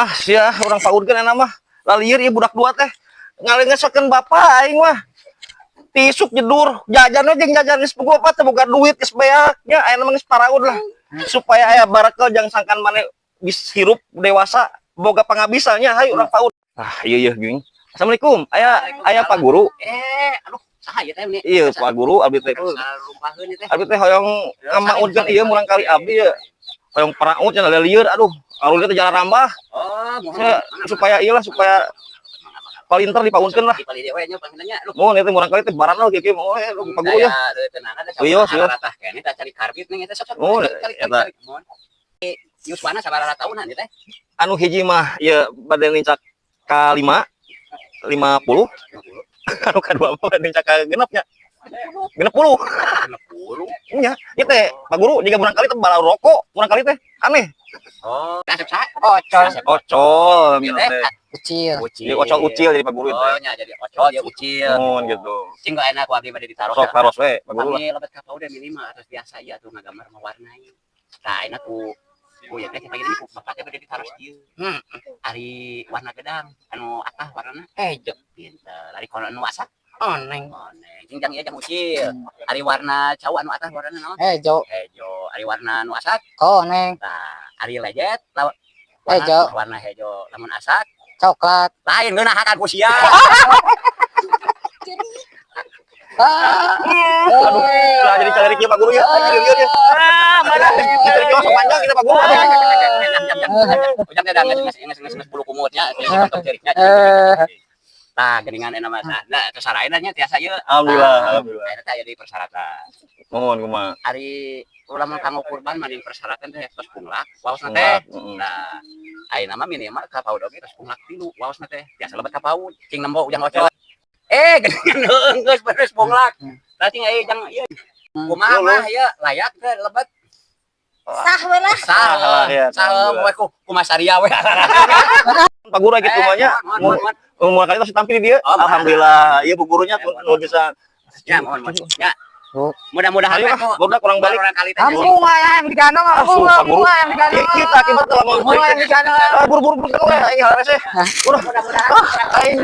Ah sia orang paudkeun enak mah lalieur ieu budak dua teh ngalengesakeun bapak aing mah tisuk jedur jajannya jeung jajan geus puguh teh boga duit geus beak nya aya mah geus paraud lah supaya aya barakel jangan sangkan maneh bis hirup dewasa boga pangabisannya hayu urang paud ah ieu geuning assalamualaikum aya Pak Guru aduh saha ieu teh ini iya Pak Guru abdi teh lupakeun teh abdi teh hoyong ngamaudkeun ieu murang kali abdi ya hoyong paraud cenah lieur aduh alulnya teh jalan rambah supaya iyalah supaya palinter dipaunkeun lah dipalide we nya panginanya mohon eta murang kali teh baran lah kieu mau Pak Guru ya tenang ada iya ratah kene teh cari karbit nih eta sok oh eta Yuswana sabaraha tahunan ieu teh anu hiji mah ieu bade nincak ka 50 anu kadua mah bade nincak ka 60 nya 60 nya ieu teh Pak Guru jiga murang kali teh bala rokok murang kali teh aneh oh kasep sa ocol minum teh Ucil. jadi ocol ucil jadi Pak Guru oh nya jadi ocol ya ucil mohon gitu cing gak enak abdi bade ditaruh sok taros we Pak Guru kami lebet ka udah minimal atas biasa ya tuh ngagambar mewarnai nah enak tuh oh ya teh pagi ini bapaknya bade ditaruh ieu ari warna gedang anu atah warnana hejo pinter ari kono anu asak oneng cing jang ieu jang ucil ari warna cau anu atah warna naon Hejo. hejo ari warna anu asak Koneng. nah ari lejet Hejo. warna hejo lamun asak Coklat. lain geunah akan ku sia aduh lah jadi cari kieu Pak Guru ya lieur ya mana cari kieu panjang kita Pak Guru ujang teh dah geus bulu kumutnya untuk ceriknya tah geuningan enak mah nah terus saraina nya tiasa ieu alhamdulillah eta teh jadi persyaratan mohon kumaha ari ulama kanggo kurban maning persyaratan teh tos punglak waosna teh nah ayeuna mah minimal ka paud oge tos punglak 3 waosna teh tiasa lebet ka paud cing nembo ujang ocol geuningan geus beres punglak tah cing aya jang ieu kumaha mah ieu layak teh lebet Sah we lah. sah we ku masaria we Pak Guru gitu mah mau kali tos tampil dia alhamdulillah iya Bu Gurunya nu bisa ya mohon ya mudah-mudahan udah kurang balik kali teh Kamu yang digandong, aku yang digandong. kita akibat lama yang digandong. buru-buru ini harusnya mudah-mudahan